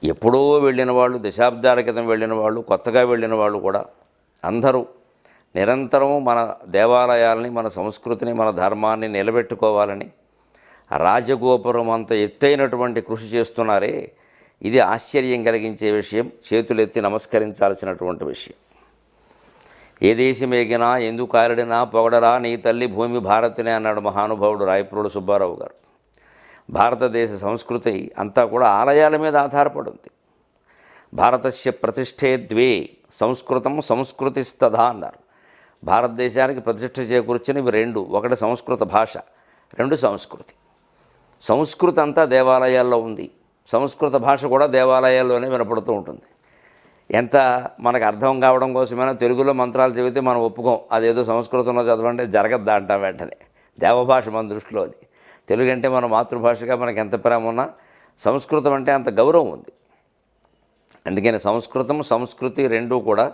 ఎప్పుడో వెళ్ళిన వాళ్ళు, దశాబ్దాల క్రితం వెళ్ళిన వాళ్ళు, కొత్తగా వెళ్ళిన వాళ్ళు కూడా అందరూ నిరంతరం మన దేవాలయాల్ని, మన సంస్కృతిని, మన ధర్మాన్ని నిలబెట్టుకోవాలని రాజగోపురం అంత ఎత్తైనటువంటి కృషి చేస్తున్నారే, ఇది ఆశ్చర్యం కలిగించే విషయం, చేతులెత్తి నమస్కరించాల్సినటువంటి విషయం. ఏ దేశమేగినా ఎందు కారడినా పొగడరా నీ తల్లి భూమి భారతినే అన్నాడు మహానుభావుడు రాయప్రోలు సుబ్బారావు గారు. భారతదేశ సంస్కృతి అంతా కూడా ఆలయాల మీద ఆధారపడి ఉంది. భారతస్య ప్రతిష్ఠే ద్వే సంస్కృతం సంస్కృతిస్తదా అన్నారు. భారతదేశానికి ప్రతిష్ఠ చేకూర్చినవి రెండు, ఒకటి సంస్కృత భాష, రెండు సంస్కృతి. సంస్కృతి అంతా దేవాలయాల్లో ఉంది, సంస్కృత భాష కూడా దేవాలయాల్లోనే వినపడుతూ ఉంటుంది. ఎంత మనకు అర్థం కావడం కోసమైనా తెలుగులో మంత్రాలు చెబితే మనం ఒప్పుకోం, అదేదో సంస్కృతంలో చదవండి జరగద్దా అంటాం వెంటనే. దేవభాష మన దృష్టిలో అది. తెలుగు అంటే మన మాతృభాషగా మనకు ఎంత ప్రేమ ఉన్నా సంస్కృతం అంటే అంత గౌరవం ఉంది. అందుకని సంస్కృతం సంస్కృతి రెండూ కూడా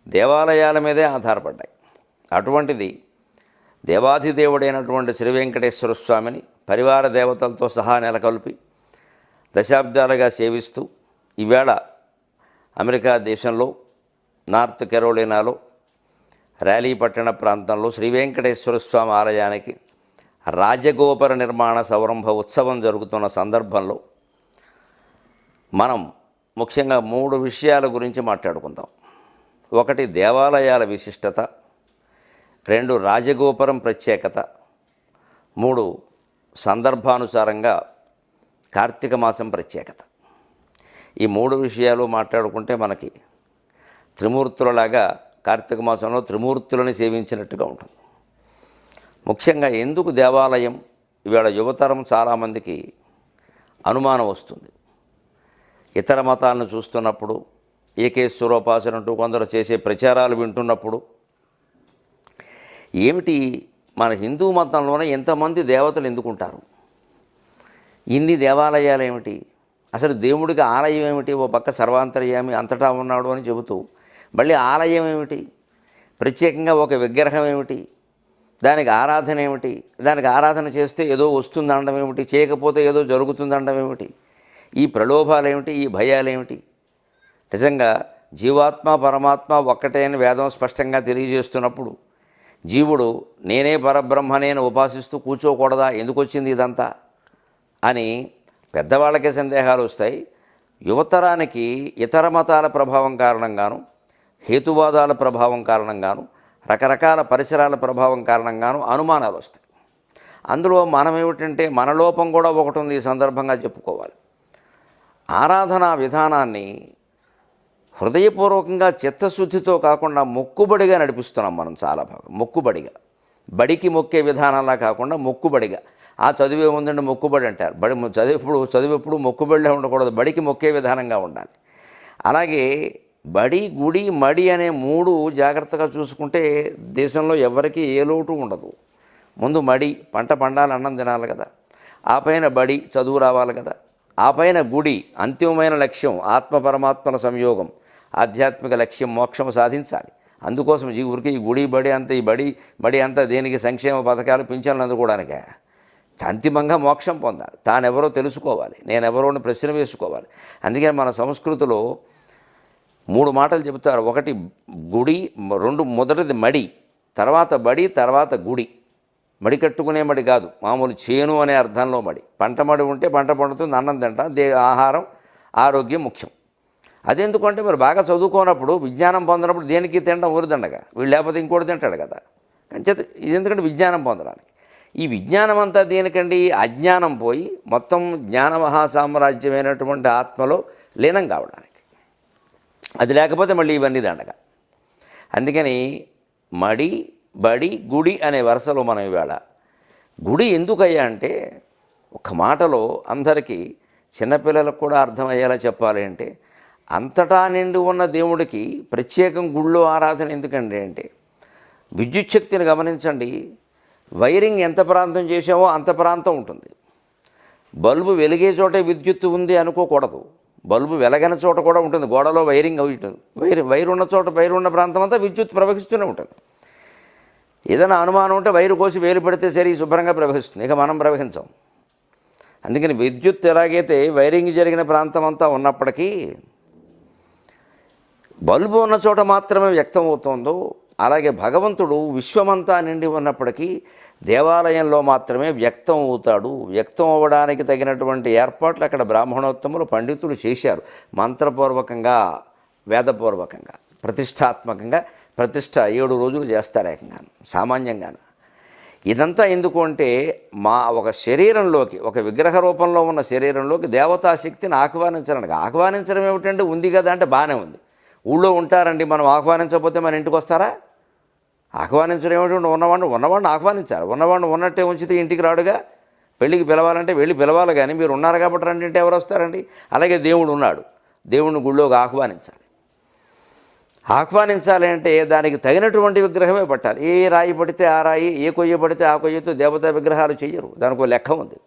దేవాలయాల మీదే ఆధారపడ్డాయి. అటువంటిది దేవాధిదేవుడైనటువంటి శ్రీ వెంకటేశ్వర స్వామిని పరివార దేవతలతో సహా నెలకొల్పి దశాబ్దాలుగా సేవిస్తూ ఈవేళ అమెరికా దేశంలో నార్త్ కెరోలినాలో ర్యాలీ పట్టణ ప్రాంతంలో శ్రీ వెంకటేశ్వర స్వామి ఆలయానికి రాజగోపుర నిర్మాణ సంరంభ ఉత్సవం జరుగుతున్న సందర్భంలో మనం ముఖ్యంగా 3 విషయాల గురించి మాట్లాడుకుందాం. ఒకటి దేవాలయాల విశిష్టత, 2 రాజగోపురం ప్రత్యేకత, 3 సందర్భానుసారంగా కార్తీక మాసం ప్రత్యేకత. ఈ 3 విషయాలు మాట్లాడుకుంటే మనకి త్రిమూర్తులలాగా కార్తీక మాసంలో త్రిమూర్తులని సేవించినట్టుగా ఉంటుంది. ముఖ్యంగా ఎందుకు దేవాలయం, ఇవాళ యువతరం చాలామందికి అనుమానం వస్తుంది. ఇతర మతాలను చూస్తున్నప్పుడు, ఏకేశ్వరోపాసన అంటూ కొందరు చేసే ప్రచారాలు వింటున్నప్పుడు, ఏమిటి మన హిందూ మతంలోనే ఎంతమంది దేవతలు ఎందుకుంటారు, ఇన్ని దేవాలయాలు ఏమిటి, అసలు దేవుడికి ఆలయం ఏమిటి, ఓ పక్క సర్వాంతర్యామి అంతటా ఉన్నాడు అని చెబుతూ మళ్ళీ ఆలయం ఏమిటి, ప్రత్యేకంగా ఒక విగ్రహం ఏమిటి, దానికి ఆరాధన ఏమిటి, దానికి ఆరాధన చేస్తే ఏదో వస్తుందనడం ఏమిటి, చేయకపోతే ఏదో జరుగుతుందనడం ఏమిటి, ఈ ప్రలోభాలు ఏమిటి, ఈ భయాలు ఏమిటి. నిజంగా జీవాత్మ పరమాత్మ ఒక్కటే అని వేదం స్పష్టంగా తెలియజేస్తున్నప్పుడు జీవుడు నేనే పరబ్రహ్మనేను ఉపాసిస్తూ కూర్చోకూడదా, ఎందుకు వచ్చింది ఇదంతా అని పెద్దవాళ్ళకే సందేహాలు వస్తాయి. యువతరానికి ఇతర మతాల ప్రభావం కారణంగాను, హేతువాదాల ప్రభావం కారణంగాను, రకరకాల పరిసరాల ప్రభావం కారణంగాను అనుమానాలు వస్తాయి. అందులో మనం ఏమిటంటే మన లోపం కూడా ఒకటి ఉంది, ఈ సందర్భంగా చెప్పుకోవాలి. ఆరాధనా విధానాన్ని హృదయపూర్వకంగా చిత్తశుద్ధితో కాకుండా మొక్కుబడిగా నడిపిస్తున్నాం మనం చాలా బాగా. మొక్కుబడిగా, బడికి మొక్కే విధానంలా కాకుండా మొక్కుబడిగా. ఆ చదివే ఉందండి మొక్కుబడి అంటారు. చదివెప్పుడు మొక్కుబడిలో ఉండకూడదు, బడికి మొక్కే విధానంగా ఉండాలి. అలాగే బడి గుడి మడి అనే 3 జాగ్రత్తగా చూసుకుంటే దేశంలో ఎవరికి ఏ లోటు ఉండదు. ముందు మడి, పంట పండాలి, అన్నం తినాలి కదా. ఆ పైన బడి, చదువు రావాలి కదా. ఆ పైన గుడి, అంతిమమైన లక్ష్యం ఆత్మ పరమాత్మల సంయోగం, ఆధ్యాత్మిక లక్ష్యం మోక్షం సాధించాలి. అందుకోసం ఊరికి ఈ గుడి బడి అంతా, ఈ బడి అంతా దేనికి, సంక్షేమ పథకాలు పింఛన్లు అందుకోవడానికే. అంతిమంగా మోక్షం పొందాలి, తానెవరో తెలుసుకోవాలి, నేనెవరో అని ప్రశ్న వేసుకోవాలి. అందుకని మన సంస్కృతిలో 3 మాటలు చెబుతారు. ఒకటి గుడి, 2 మొదటిది మడి, తర్వాత బడి, తర్వాత గుడి. మడి కట్టుకునే మడి కాదు, మామూలు చేను అనే అర్థంలో మడి. పంట మడి ఉంటే పంట పండుతుంది, అన్నం తింటాం, ఆహారం ఆరోగ్యం ముఖ్యం. అదెందుకంటే మరి బాగా చదువుకోనప్పుడు, విజ్ఞానం పొందినప్పుడు దేనికి తినడం ఊరిదండగా, వీళ్ళు లేకపోతే ఇంకోటి తింటాడు కదా. కంచేత ఇది ఎందుకంటే విజ్ఞానం పొందడానికి. ఈ విజ్ఞానం అంతా దేనికండి, అజ్ఞానం పోయి మొత్తం జ్ఞాన మహాసామ్రాజ్యమైనటువంటి ఆత్మలో లీనం కావడానికి. అది లేకపోతే మళ్ళీ ఇవన్నీ దండగా. అందుకని మడి బడి గుడి అనే వరుసలో మనం ఇవాళ గుడి ఎందుకయ్యా అంటే, ఒక మాటలో అందరికీ చిన్నపిల్లలకు కూడా అర్థమయ్యేలా చెప్పాలి అంటే, అంతటా నిండి ఉన్న దేవుడికి ప్రత్యేకం గుళ్ళో ఆరాధన ఎందుకండి అంటే, విద్యుత్ శక్తిని గమనించండి. వైరింగ్ ఎంత ప్రాంతం చేసామో అంత ప్రాంతం ఉంటుంది. బల్బు వెలిగే చోటే విద్యుత్తు ఉంది అనుకోకూడదు. బల్బు వెలగని చోట కూడా ఉంటుంది, గోడలో వైరింగ్ అవి ఉంటుంది. వైరు ఉన్న చోట, వైరు ఉన్న ప్రాంతం అంతా విద్యుత్ ప్రవహిస్తూనే ఉంటుంది. ఏదైనా అనుమానం ఉంటే వైరు కోసి వేలు పెడితే సరి శుభ్రంగా ప్రవహిస్తుంది, ఇక మనం ప్రవహించాం. అందుకని విద్యుత్ ఎలాగైతే వైరింగ్ జరిగిన ప్రాంతం అంతా ఉన్నప్పటికీ బల్బు ఉన్న చోట మాత్రమే వ్యక్తం అవుతుందో, అలాగే భగవంతుడు విశ్వమంతా నిండి ఉన్నప్పటికీ దేవాలయంలో మాత్రమే వ్యక్తం అవుతాడు. వ్యక్తం అవ్వడానికి తగినటువంటి ఏర్పాట్లు అక్కడ బ్రాహ్మణోత్తములు పండితులు చేశారు. మంత్రపూర్వకంగా, వేదపూర్వకంగా, ప్రతిష్టాత్మకంగా. ప్రతిష్ట 7 రోజులు చేస్తారు ఏకంగాను, సామాన్యంగాను. ఇదంతా ఎందుకు అంటే ఒక శరీరంలోకి, ఒక విగ్రహ రూపంలో ఉన్న శరీరంలోకి దేవతాశక్తిని ఆహ్వానించడానికి. ఆహ్వానించడం ఏమిటంటే, ఉంది కదా అంటే బాగానే ఉంది. ఊళ్ళో ఉంటారండి, మనం ఆహ్వానించకపోతే మన ఇంటికి వస్తారా? ఆహ్వానించడం ఏమిటంటే ఉన్నవాడిని ఆహ్వానించాలి. ఉన్నవాడిని ఉన్నట్టే ఉంచితే ఇంటికి రాడుగా. పెళ్ళికి పిలవాలంటే వెళ్ళి పిలవాలి, కానీ మీరు ఉన్నారు కాబట్టి రండి అంటే ఎవరు వస్తారండి? అలాగే దేవుడు ఉన్నాడు, దేవుడిని గుళ్ళోకి ఆహ్వానించాలి. ఆహ్వానించాలి అంటే దానికి తగినటువంటి విగ్రహమే పట్టాలి. ఏ రాయి పడితే ఆ రాయి, ఏ కొయ్య పడితే ఆ కొయ్యతో దేవతా విగ్రహాలు చేయరు. దానికి లెక్క ఉంది.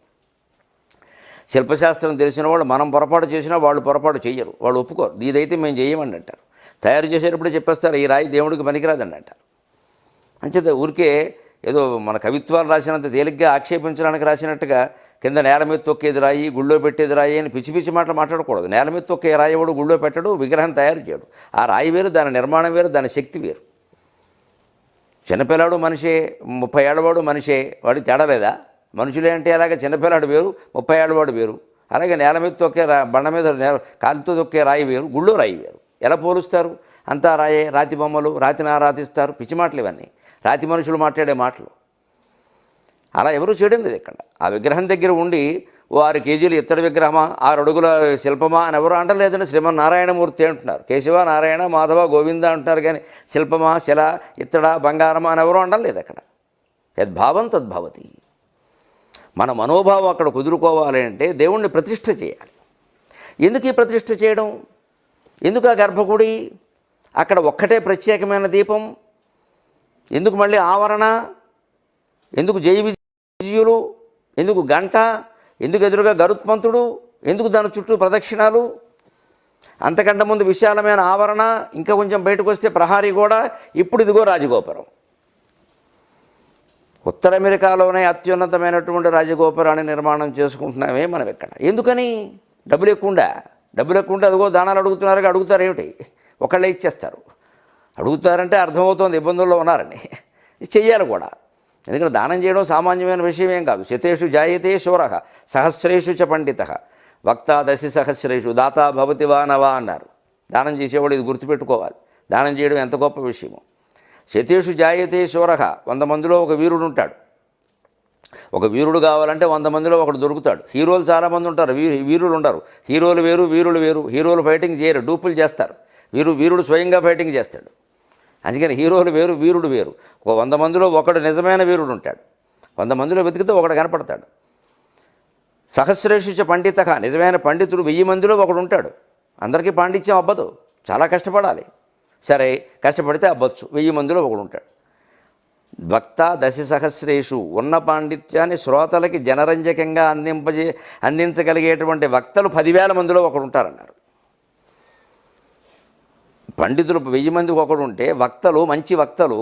శిల్పశాస్త్రం తెలిసిన వాళ్ళు మనం పొరపాటు చేసినా వాళ్ళు పొరపాటు చేయరు, వాళ్ళు ఒప్పుకోరు. ఇదైతే మేము చేయమండి అంటారు. తయారు చేసేటప్పుడే చెప్పేస్తారు ఈ రాయి దేవుడికి పనికిరాదండి అంటారు. అంచేత ఊరికే ఏదో మన కవిత్వాలు రాసినంత తేలిగ్గా ఆక్షేపించడానికి రాసినట్టుగా కింద నేల మీద తొక్కేది రాయి, గుళ్ళో పెట్టేది రాయి అని పిచ్చి పిచ్చి మాటలు మాట్లాడకూడదు. నేల మీద తొక్కే రాయవాడు గుళ్ళో పెట్టడు, విగ్రహం తయారు చేయడు. ఆ రాయి వేరు, దాని నిర్మాణం వేరు, దాని శక్తి వేరు. చిన్నపిల్లాడు మనిషే, 30 ఏళ్ళవాడు మనిషే, వాడికి తేడా లేదా? మనుషులే అంటే అలాగే చిన్నపిల్లాడు వేరు, 30 ఏళ్ళవాడు వేరు. అలాగే నేల మీద తొక్కే బండ మీద కాలుతో తొక్కే రాయి వేరు, గుళ్ళో రాయి వేరు. ఎలా పోలుస్తారు? అంతా రాయే, రాతి బొమ్మలు, రాతిని ఆరాధిస్తారు. పిచ్చి మాటలు ఇవన్నీ, రాతి మనుషులు మాట్లాడే మాటలు. అలా ఎవరు చేయడం లేదు ఇక్కడ. ఆ విగ్రహం దగ్గర ఉండి 6 కేజీలు ఇత్తడి విగ్రహమా, 6 అడుగుల శిల్పమా అని ఎవరు అంటలేదని శ్రీమన్నారాయణమూర్తి అంటున్నారు. కేశవ, నారాయణ, మాధవ, గోవింద అంటున్నారు, కానీ శిల్పమా, శిల, ఇత్తడ, బంగారమా అని ఎవరు అంటలేదు అక్కడ. యద్భావం తద్భవతి. మన మనోభావం అక్కడ కుదురుకోవాలి అంటే దేవుణ్ణి ప్రతిష్ఠ చేయాలి. ఎందుకు ఈ ప్రతిష్ఠ చేయడం? ఎందుకు ఆ గర్భగుడి? అక్కడ ఒక్కటే ప్రత్యేకమైన దీపం ఎందుకు? మళ్ళీ ఆవరణ ఎందుకు? జయ విజయులు ఎందుకు? గంట ఎందుకు? ఎదురుగా గరుత్మంతుడు ఎందుకు? దాని చుట్టూ ప్రదక్షిణాలు. అంతకంటే ముందు విశాలమైన ఆవరణ, ఇంకా కొంచెం బయటకు వస్తే ప్రహారీ గోడ, ఇప్పుడు ఇదిగో రాజగోపురం. ఉత్తర అమెరికాలోనే అత్యున్నతమైనటువంటి రాజగోపురాన్ని నిర్మాణం చేసుకుంటున్నామే మనం ఇక్కడ. ఎందుకని? డబ్బులు ఎక్కువ అదిగో దానాలు అడుగుతున్నారు. అడుగుతారు ఏమిటి? ఒకళ్ళే ఇచ్చేస్తారు. అడుగుతారంటే అర్థమవుతుంది ఇబ్బందుల్లో ఉన్నారని. చెయ్యాలి కూడా. ఎందుకంటే దానం చేయడం సామాన్యమైన విషయం ఏం కాదు. శతేషు జాయతే శూరః సహస్రేషు చ పండితః వక్తా 10 సహస్రేషు దాతా భవతి వా నవా అన్నారు. దానం చేసేవాడు ఇది గుర్తుపెట్టుకోవాలి. దానం చేయడం ఎంత గొప్ప విషయమో. శతేషు జాయతే శూరః, 100 మందిలో ఒక వీరుడు ఉంటాడు. ఒక వీరుడు కావాలంటే 100 మందిలో ఒకడు దొరుకుతాడు. హీరోలు చాలామంది ఉంటారు, వీరులు ఉండరు. హీరోలు వేరు, వీరులు వేరు. హీరోలు ఫైటింగ్ చేయరు, డూపులు చేస్తారు. వీరుడు స్వయంగా ఫైటింగ్ చేస్తాడు. అందుకని హీరోలు వేరు, వీరుడు వేరు. ఒక 100 మందిలో ఒకడు నిజమైన వీరుడు ఉంటాడు. 100 మందిలో వెతికితే ఒకడు కనపడతాడు. సహస్రేషు చ పండితః, నిజమైన పండితుడు 1000 మందిలో ఒకడు ఉంటాడు. అందరికీ పాండిత్యం అవ్వదు, చాలా కష్టపడాలి. సరే, కష్టపడితే అవ్వచ్చు. 1000 మందిలో ఒకడు ఉంటాడు. వక్త 10 సహస్రేషు, ఉన్న పాండిత్యాన్ని శ్రోతలకి జనరంజకంగా అందించగలిగేటువంటి వక్తలు 10,000 మందిలో ఒకడు ఉంటారన్నారు. పండితులు 1000 మందికి ఒకడు ఉంటే వక్తలు, మంచి వక్తలు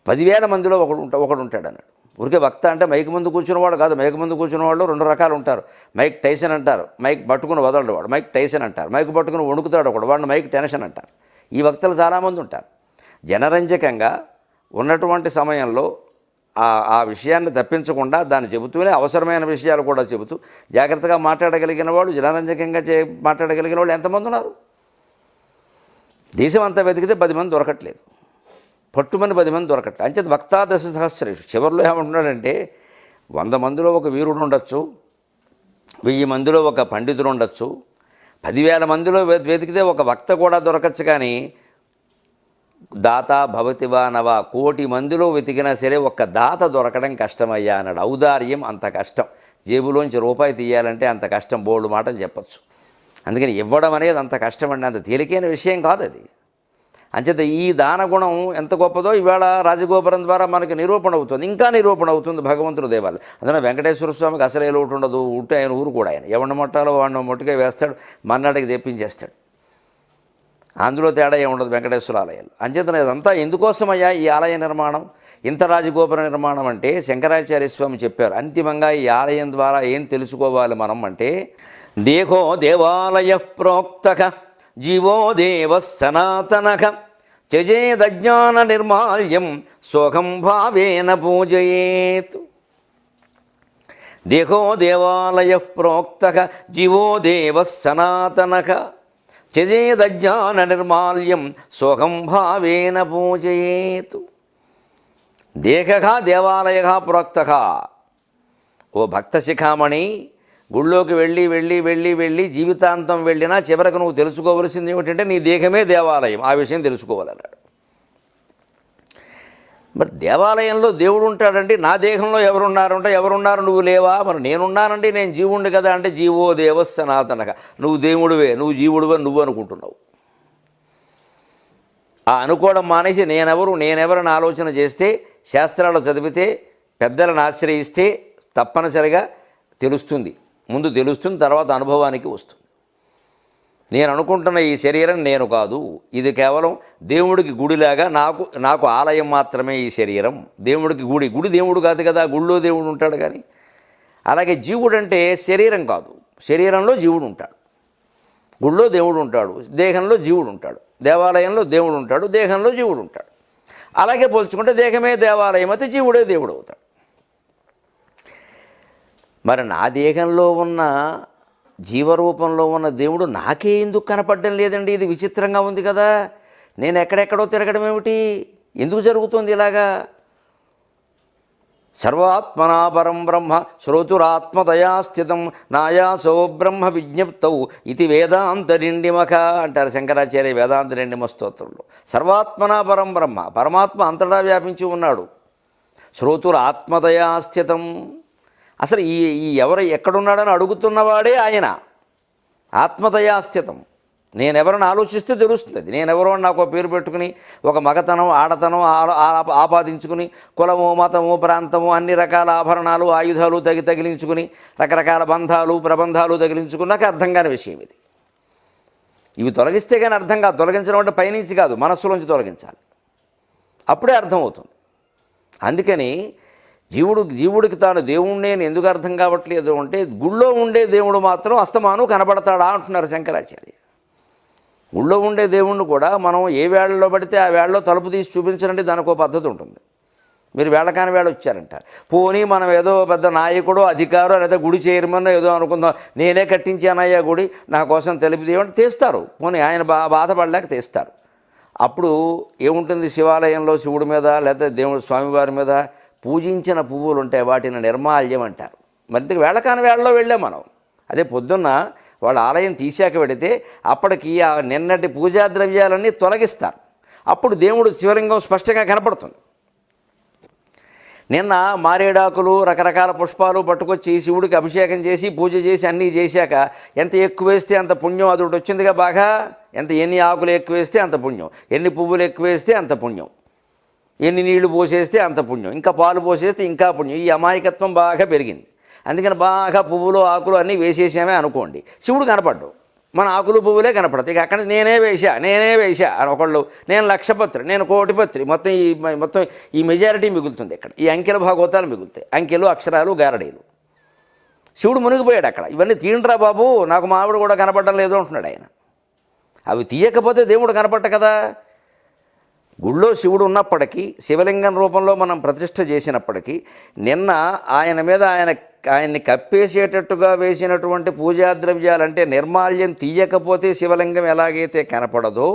10,000 మందిలో ఒకడు ఉంటాడు అన్నాడు. ఊరికే వక్త అంటే మైక్ ముందు కూర్చున్నవాడు కాదు. మైక్ ముందు కూర్చున్న వాళ్ళు 2 రకాలు ఉంటారు. మైక్ టైసన్ అంటారు, మైక్ పట్టుకుని వదలడు వాడు, మైక్ టైసన్ అంటారు. మైక్ పట్టుకుని వణుకుతాడు ఒకడు, వాడిని మైక్ టెన్షన్ అంటారు. ఈ వక్తలు చాలామంది ఉంటారు. జనరంజకంగా ఉన్నటువంటి సమయంలో ఆ విషయాన్ని తప్పించకుండా దాన్ని చెబుతూనే అవసరమైన విషయాలు కూడా చెబుతూ జాగ్రత్తగా మాట్లాడగలిగిన వాళ్ళు, జనరంజకంగా మాట్లాడగలిగిన వాళ్ళు ఎంతమంది ఉన్నారు? దేశం అంతా వెతికితే 10 మంది దొరకట్లేదు. పట్టుమని 10 మంది దొరకట్లేదు. అంచేత వక్తా 10 సహస్రేషు. చివరిలో ఏమంటున్నాడంటే 100 మందిలో ఒక వీరుడు ఉండొచ్చు, 1000 మందిలో ఒక పండితుడు ఉండొచ్చు, 10,000 మందిలో వెతికితే ఒక వక్త కూడా దొరకచ్చు. కానీ దాత భవతివా నవా, 1,00,00,000 మందిలో వెతికినా సరే ఒక్క దాత దొరకడం కష్టమయ్యా అన్నాడు. ఔదార్యం అంత కష్టం. జేబులోంచి రూపాయి తీయాలంటే అంత కష్టం. బోల్డు మాటలు చెప్పచ్చు. అందుకని ఇవ్వడం అనేది అంత కష్టమండి, అంత తేలికైన విషయం కాదు అది. అంచేత ఈ దాన గుణం ఎంత గొప్పదో ఇవాళ రాజగోపురం ద్వారా మనకి నిరూపణ అవుతుంది. ఇంకా నిరూపణ అవుతుంది భగవంతుడు దేవాలయం. అందులో వెంకటేశ్వర స్వామికి అసలు ఏ లోటు ఉండదు. ఆయన ఊరు కూడా ఆయన ఎవరిని మొట్టాలో వాడిని మొట్టుగా వేస్తాడు, మన్నాడికి తెప్పించేస్తాడు. అందులో తేడా ఏముండదు వెంకటేశ్వర ఆలయాలు. అంచేతన ఇదంతా ఎందుకోసమయ్యా ఈ ఆలయ నిర్మాణం, ఇంత రాజగోపుర నిర్మాణం అంటే శంకరాచార్య స్వామి చెప్పారు. అంతిమంగా ఈ ఆలయం ద్వారా ఏం తెలుసుకోవాలి మనం అంటే, దేహో దేవాలయ ప్రోక్తక జీవో దేవ సనాతనక త్యజేదజ్ఞాన నిర్మాల్యం సోహం భావేన పూజయేత్. దేహో దేవాలయ ప్రోక్తక జీవో దేవ సనాతనక త్యజేదజ్ఞాన నిర్మాల్యం సోహం భావేన పూజయేత్. దేహ దేవాలయ ప్రోక్తక. ఓ భక్త శిఖామణి, గుళ్ళోకి వెళ్ళి వెళ్ళి వెళ్ళి వెళ్ళి జీవితాంతం వెళ్ళినా చివరకు నువ్వు తెలుసుకోవలసింది ఏమిటంటే నీ దేహమే దేవాలయం. ఆ విషయం తెలుసుకోవాలన్నాడు. మరి దేవాలయంలో దేవుడు ఉంటాడండి, నా దేహంలో ఎవరున్నారంటే ఎవరున్నారు, నువ్వు లేవా? మరి నేనున్నానండి, నేను జీవుణ్ణి కదా అంటే జీవో దేవ సనాతనక. నువ్వు దేవుడివే, నువ్వు జీవుడివే నువ్వు అనుకుంటున్నావు. ఆ అనుకోవడం మానేసి నేనెవరని ఆలోచన చేస్తే, శాస్త్రాలు చదివితే, పెద్దలను ఆశ్రయిస్తే తప్పనిసరిగా తెలుస్తుంది. ముందు తెలుస్తుంది, తర్వాత అనుభవానికి వస్తుంది. నేను అనుకుంటున్న ఈ శరీరం నేను కాదు, ఇది కేవలం దేవుడికి గుడిలాగా నాకు ఆలయం మాత్రమే ఈ శరీరం. దేవుడికి గుడి దేవుడు కాదు కదా, గుళ్ళో దేవుడు ఉంటాడు. కానీ అలాగే జీవుడు అంటే శరీరం కాదు, శరీరంలో జీవుడు ఉంటాడు. గుళ్ళో దేవుడు ఉంటాడు, దేహంలో జీవుడు ఉంటాడు. దేవాలయంలో దేవుడు ఉంటాడు, దేహంలో జీవుడు ఉంటాడు. అలాగే పోల్చుకుంటే దేహమే దేవాలయం అయితే జీవుడే దేవుడు అవుతాడు. మరి నా దేహంలో ఉన్న జీవరూపంలో ఉన్న దేవుడు నాకే ఎందుకు కనపడడం లేదండి? ఇది విచిత్రంగా ఉంది కదా. నేను ఎక్కడెక్కడో తిరగడం ఏమిటి? ఎందుకు జరుగుతుంది ఇలాగా? సర్వాత్మనా పరం బ్రహ్మ శ్రోతురాత్మతయా స్థితం నాయాసో బ్రహ్మ విజ్ఞప్తౌ ఇది వేదాంతరిండిమఖ అంటారు శంకరాచార్య వేదాంతరిండిమ స్తోత్రంలో. సర్వాత్మనా పరం బ్రహ్మ, పరమాత్మ అంతటా వ్యాపించి ఉన్నాడు. శ్రోతురాత్మతయా స్థితం. అసలు ఈ ఎవరు ఎక్కడున్నాడని అడుగుతున్నవాడే ఆయన. ఆత్మతయా స్థితం. నేనెవరని ఆలోచిస్తే తెలుస్తుంది. నేనెవరో నాకు పేరు పెట్టుకుని ఒక మగతనం ఆడతనం ఆపాదించుకుని కులము మతము ప్రాంతము అన్ని రకాల ఆభరణాలు ఆయుధాలు తగిలించుకుని రకరకాల బంధాలు ప్రబంధాలు తగిలించుకున్నాక అర్థం కాని విషయం ఇది. ఇవి తొలగిస్తే కానీ అర్థం కాదు. తొలగించడం అంటే పైనుంచి కాదు, మనస్సులోంచి తొలగించాలి. అప్పుడే అర్థమవుతుంది. అందుకని జీవుడికి తాను దేవుణ్ణి నేను ఎందుకు అర్థం కావట్లేదు అంటే, గుళ్ళో ఉండే దేవుడు మాత్రం అస్తమానం కనబడతాడా అంటున్నారు శంకరాచార్య. గుళ్ళో ఉండే దేవుణ్ణి కూడా మనం ఏ వేళలో పడితే ఆ వేళలో తలుపు తీసి చూపించనండి, దానికి ఒక పద్ధతి ఉంటుంది. మీరు వేళకాని వేళ వచ్చారంటారు. పోనీ మనం ఏదో పెద్ద నాయకుడో అధికారో లేదా గుడి చైర్మన్ ఏదో అనుకుందాం, నేనే కట్టించానయ్యా గుడి నా కోసం తెలుపు తీయమంటే తీస్తారు. పోనీ ఆయన బాధపడలేక తీస్తారు. అప్పుడు ఏముంటుంది శివాలయంలో శివుడి మీద లేదా దేవుడు స్వామివారి మీద పూజించిన పువ్వులు ఉంటాయి, వాటిని నిర్మాల్యం అంటారు. మరి వేళకాని వేళలో వెళ్ళాం మనం. అదే పొద్దున్న వాళ్ళ ఆలయం తీశాక పెడితే అప్పటికి ఆ నిన్నటి పూజా ద్రవ్యాలన్నీ తొలగిస్తారు. అప్పుడు దేవుడు శివలింగం స్పష్టంగా కనపడుతుంది. నిన్న మారేడాకులు రకరకాల పుష్పాలు పట్టుకొచ్చి శివుడికి అభిషేకం చేసి పూజ చేసి అన్నీ చేశాక ఎంత ఎక్కువ వేస్తే అంత పుణ్యం. అది ఒకటి వచ్చిందిగా బాగా. ఎన్ని ఆకులు ఎక్కువ వేస్తే అంత పుణ్యం, ఎన్ని పువ్వులు ఎక్కువ వేస్తే అంత పుణ్యం, ఎన్ని నీళ్లు పోసేస్తే అంత పుణ్యం, ఇంకా పాలు పోసేస్తే ఇంకా పుణ్యం. ఈ అమాయకత్వం బాగా పెరిగింది. అందుకని బాగా పువ్వులు ఆకులు అన్నీ వేసేసామే అనుకోండి, శివుడు కనపడ్డు. మన ఆకులు పువ్వులే కనపడతాయి. ఇక అక్కడ నేనే వేసా అని ఒకళ్ళు, నేను లక్షపత్రి, నేను కోటిపత్రి, మొత్తం ఈ మెజారిటీ మిగులుతుంది. ఇక్కడ ఈ అంకెల భాగవతాలు మిగులుతాయి. అంకెలు అక్షరాలు గారడీలు. శివుడు మునిగిపోయాడు అక్కడ. ఇవన్నీ తీయండిరా బాబు, నాకు మావిడు కూడా కనపడడం లేదు అంటున్నాడు ఆయన. అవి తీయకపోతే దేవుడు కనపడ్డ కదా. గుళ్ళో శివుడు ఉన్నప్పటికీ, శివలింగం రూపంలో మనం ప్రతిష్ఠ చేసినప్పటికీ, నిన్న ఆయన మీద ఆయన్ని కప్పేసేటట్టుగా వేసినటువంటి పూజా ద్రవ్యాలంటే నిర్మాల్యం తీయకపోతే శివలింగం ఎలాగైతే కనపడదో,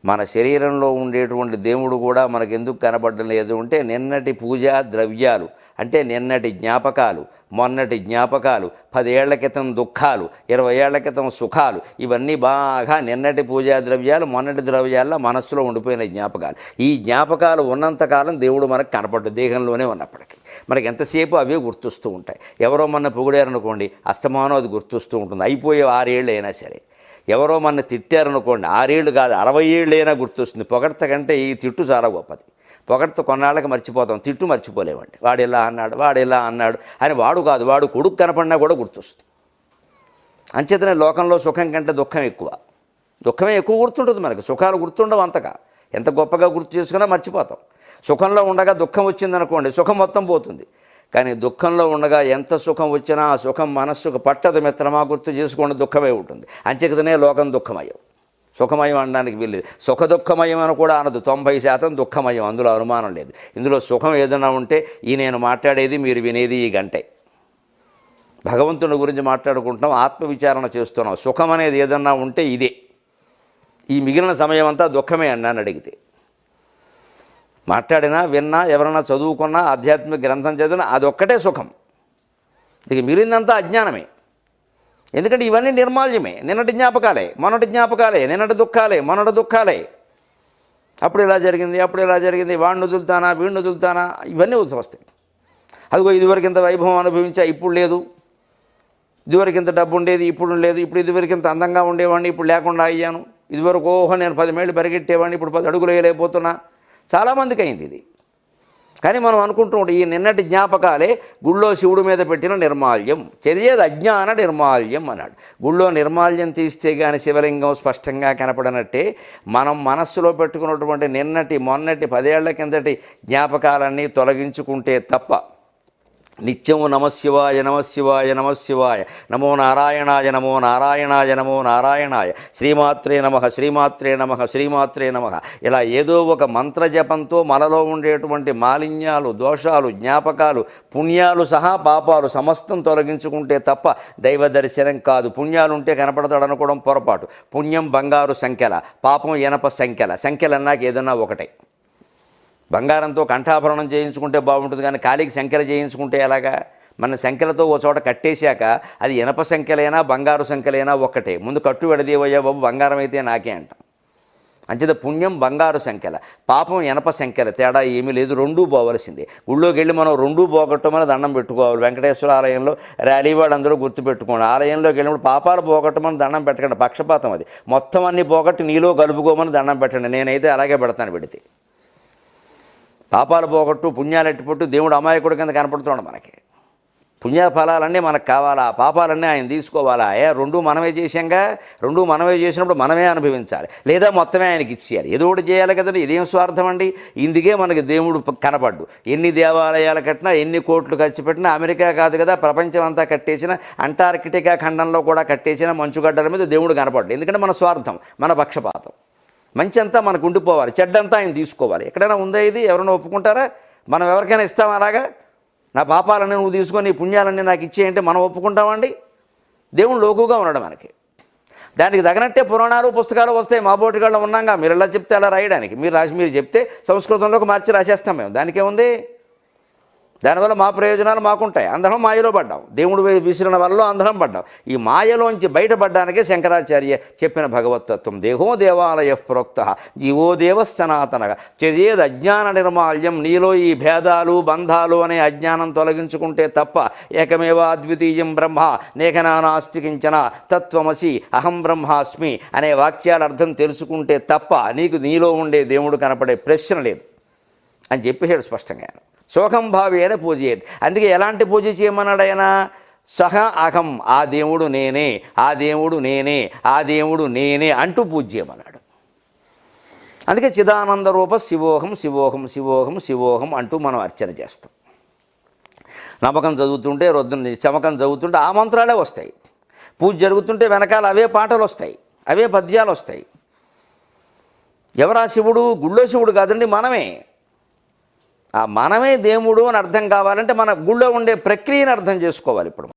మన శరీరంలో ఉండేటువంటి దేవుడు కూడా మనకు ఎందుకు కనపడడం లేదు అంటే, నిన్నటి పూజా ద్రవ్యాలు అంటే నిన్నటి జ్ఞాపకాలు, మొన్నటి జ్ఞాపకాలు, 10 ఏళ్ల క్రితం దుఃఖాలు, 20 ఏళ్ల క్రితం సుఖాలు, ఇవన్నీ బాగా నిన్నటి పూజా ద్రవ్యాలు, మొన్నటి ద్రవ్యాల్లో మనస్సులో ఉండిపోయిన జ్ఞాపకాలు. ఈ జ్ఞాపకాలు ఉన్నంతకాలం దేవుడు మనకు కనపడ్డు, దేహంలోనే ఉన్నప్పటికీ. మనకి ఎంతసేపు అవే గుర్తొస్తూ ఉంటాయి. ఎవరో మన పొగిడారనుకోండి, అస్తమానం అది గుర్తొస్తూ ఉంటుంది. అయిపోయే 6 ఏళ్ళు అయినా సరే. ఎవరో మన తిట్టారనుకోండి, 6 ఏళ్ళు కాదు 60 ఏళ్ళు అయినా గుర్తొస్తుంది. పొగడ్త కంటే ఈ తిట్టు చాలా గొప్పది. పొగడ్త కొన్నాళ్ళకి మర్చిపోతాం, తిట్టు మర్చిపోలేమండి. వాడు ఇలా అన్నాడు అని వాడు కొడుకు కనపడినా కూడా గుర్తొస్తుంది. అంచేతనే లోకంలో సుఖం కంటే దుఃఖం ఎక్కువ. దుఃఖమే ఎక్కువ గుర్తుంటుంది మనకి, సుఖాలు గుర్తుండవు అంతగా. ఎంత గొప్పగా గుర్తు చేసుకున్నా మర్చిపోతాం. సుఖంలో ఉండగా దుఃఖం వచ్చిందనుకోండి, సుఖం మొత్తం పోతుంది. కానీ దుఃఖంలో ఉండగా ఎంత సుఖం వచ్చినా ఆ సుఖం మనస్సుకు పట్టదు మిత్రమా, గుర్తు చేసుకోండి, దుఃఖమే ఉంటుంది. అంచేతనే లోకం దుఃఖమయం. సుఖమయం అనడానికి వీల్లేదు. సుఖ దుఃఖమయం అని కూడా అనదు. 90% దుఃఖమయం, అందులో అనుమానం లేదు. ఇందులో సుఖం ఏదైనా ఉంటే ఈ నేను మాట్లాడేది మీరు వినేది ఈ గంటే. భగవంతుని గురించి మాట్లాడుకుంటున్నాం, ఆత్మవిచారణ చేస్తున్నాం. సుఖం అనేది ఏదన్నా ఉంటే ఇదే. ఈ మిగిలిన సమయం అంతా దుఃఖమే అన్నాను అడిగితే. మాట్లాడినా విన్నా ఎవరైనా చదువుకున్నా ఆధ్యాత్మిక గ్రంథం చదివినా అదొక్కటే సుఖం. ఇక మిగిలిందంతా అజ్ఞానమే. ఎందుకంటే ఇవన్నీ నిర్మాల్యమే. నిన్నటి జ్ఞాపకాలే, మొన్నటి జ్ఞాపకాలే, నిన్నటి దుఃఖాలే, మొన్నటి దుఃఖాలే. అప్పుడు ఇలా జరిగింది, అప్పుడు ఇలా జరిగింది, వాడిని వదులుతానా వీడిని వదులుతానా, ఇవన్నీ వస్తాయి. అదిగో ఇదివరకు ఇంత వైభవం అనుభవించా, ఇప్పుడు లేదు. ఇదివరకు ఇంత డబ్బు ఉండేది, ఇప్పుడు లేదు. ఇప్పుడు ఇదివరకు ఇంత అందంగా ఉండేవాడిని, ఇప్పుడు లేకుండా అయ్యాను. ఇదివరకు నేను 10 మైళ్ళు పరిగెట్టేవాడిని, ఇప్పుడు 10 అడుగులు వేయలేకపోతున్నా. చాలామందికి అయింది ఇది. కానీ మనం అనుకుంటూ ఉంటాం ఈ నిన్నటి జ్ఞాపకాలే గుళ్ళో శివుడి మీద పెట్టిన నిర్మాల్యం. చదివేది అజ్ఞాన నిర్మాల్యం అన్నాడు. గుళ్ళో నిర్మాల్యం తీస్తే కానీ శివలింగం స్పష్టంగా కనపడనట్టే మనం మనస్సులో పెట్టుకున్నటువంటి నిన్నటి మొన్నటి 10 ఏళ్ల కిందటి జ్ఞాపకాలన్నీ తొలగించుకుంటే తప్ప నిత్యము నమశివాయ నమశివాయ నమశివాయ, నమో నారాయణాయ నమో నారాయణాయ నమో నారాయణాయ, శ్రీమాత్రే నమః శ్రీమాత్రే నమః శ్రీమాత్రే నమః, ఇలా ఏదో ఒక మంత్రజపంతో మనలో ఉండేటువంటి మాలిన్యాలు, దోషాలు, జ్ఞాపకాలు, పుణ్యాలు సహా పాపాలు సమస్తం తొలగించుకుంటే తప్ప దైవ దర్శనం కాదు. పుణ్యాలు ఉంటే కనపడతాడు అనుకోవడం పొరపాటు. పుణ్యం బంగారు సంఖ్యల, పాపం ఇనప సంఖ్యల. సంఖ్యలన్నాక ఏదన్నా ఒకటే. బంగారంతో కంఠాభరణం చేయించుకుంటే బాగుంటుంది, కానీ కాలికి సంఖ్యలు చేయించుకుంటే ఎలాగా? మన సంఖ్యలతో ఓ చోట కట్టేశాక అది ఇనప సంఖ్యలైనా బంగారు సంఖ్యలైనా ఒక్కటే. ముందు కట్టు విడదీవయ్యా బాబు, బంగారం అయితే నాకే అంటాం. అంచేత పుణ్యం బంగారు సంఖ్యల, పాపం ఇనప సంఖ్యల, తేడా ఏమీ లేదు. రెండూ పోవలసిందే. ఊళ్ళోకి వెళ్ళి మనం రెండూ పోగొట్టమని దండం పెట్టుకోవాలి. వెంకటేశ్వర ఆలయంలో ర్యాలీ వాళ్ళందరూ గుర్తుపెట్టుకోండి. ఆలయంలోకి వెళ్ళినప్పుడు పాపాలు పోగొట్టమని దండం పెట్టకండి, పక్షపాతం అది. మొత్తం అన్ని పోగొట్టి నీలో కలుపుకోమని దండం పెట్టండి. నేనైతే అలాగే పెడతాను. పెడితే పాపాలు పోగొట్టు పుణ్యాలు ఎట్టిపట్టు దేవుడు అమాయకుడి కింద కనపడుతున్నాడు మనకి. పుణ్యఫలాలన్నీ మనకు కావాలా, పాపాలన్నీ ఆయన తీసుకోవాలా? రెండూ మనమే చేశాంగా. రెండూ మనమే చేసినప్పుడు మనమే అనుభవించాలి, లేదా మొత్తమే ఆయనకి ఇచ్చేయాలి. ఏదో ఒకటి చేయాలి కదండి. ఇదేం స్వార్థం అండి? ఇందుకే మనకి దేవుడు కనపడ్డు. ఎన్ని దేవాలయాలు కట్టినా, ఎన్ని కోట్లు ఖర్చు పెట్టినా, అమెరికా కాదు కదా ప్రపంచం అంతా కట్టేసిన, అంటార్కిటికా ఖండంలో కూడా కట్టేసిన మంచుగడ్డల మీద దేవుడు కనపడ్డు. ఎందుకంటే మన స్వార్థం, మన పక్షపాతం. మంచి అంతా మనకు ఉండిపోవాలి, చెడ్డంతా ఆయన తీసుకోవాలి. ఎక్కడైనా ఉందా ఇది? ఎవరైనా ఒప్పుకుంటారా? మనం ఎవరికైనా ఇస్తాం అలాగా? నా పాపాలన్నీ నువ్వు తీసుకొని నీ పుణ్యాలన్నీ నాకు ఇచ్చేయంటే మనం ఒప్పుకుంటామండి? దేవుడు లోకుగా ఉన్నాడు మనకి. దానికి తగినట్టే పురాణాలు పుస్తకాలు వస్తాయి. మా బోటిగాళ్ళు ఉన్నాగా, మీరు ఎలా చెప్తే అలా రాయడానికి. మీరు చెప్తే సంస్కృతంలోకి మార్చి రాసేస్తాం మేము. దానికేముంది? దానివల్ల మా ప్రయోజనాలు మాకుంటాయి. అందరం మాయలో పడ్డాం. దేవుడు విసిరిన వల్ల అందరం పడ్డాం. ఈ మాయలోంచి బయటపడ్డానికే శంకరాచార్య చెప్పిన భగవత్తత్వం. దేహో దేవాలయ ప్రోక్త జీవో దేవ సనాతనగా చేది అజ్ఞాన నిర్మాల్యం. నీలో ఈ భేదాలు బంధాలు అనే అజ్ఞానం తొలగించుకుంటే తప్ప ఏకమేవ అద్వితీయం బ్రహ్మ నేకనానాస్తి కించన తత్వమసి అహం బ్రహ్మాస్మి అనే వాక్యాల అర్థం తెలుసుకుంటే తప్ప నీలో ఉండే దేవుడు కనపడే ప్రశ్న లేదు అని చెప్పేశాడు స్పష్టంగా. శోకం భావేన పూజయేది. అందుకే ఎలాంటి పూజ చేయమన్నాడు ఆయన? సహ అహం, ఆ దేవుడు నేనే, ఆ దేవుడు నేనే, ఆ దేవుడు నేనే అంటూ పూజ చేయమన్నాడు. అందుకే చిదానంద రూప శివోహం శివోహం శివోహం శివోహం అంటూ మనం అర్చన చేస్తాం. నమ్మకం చదువుతుంటే, రొద్దుని చమకం చదువుతుంటే ఆ మంత్రాలే వస్తాయి. పూజ జరుగుతుంటే వెనకాల అవే పాటలు వస్తాయి, అవే పద్యాలు వస్తాయి. ఎవరా శివుడు? గుళ్ళో శివుడు కాదండి, మనమే. ఆ మనమే దేవుడు అని అర్థం కావాలంటే మన గుళ్ళో ఉండే ప్రక్రియను అర్థం చేసుకోవాలి. ఇప్పుడు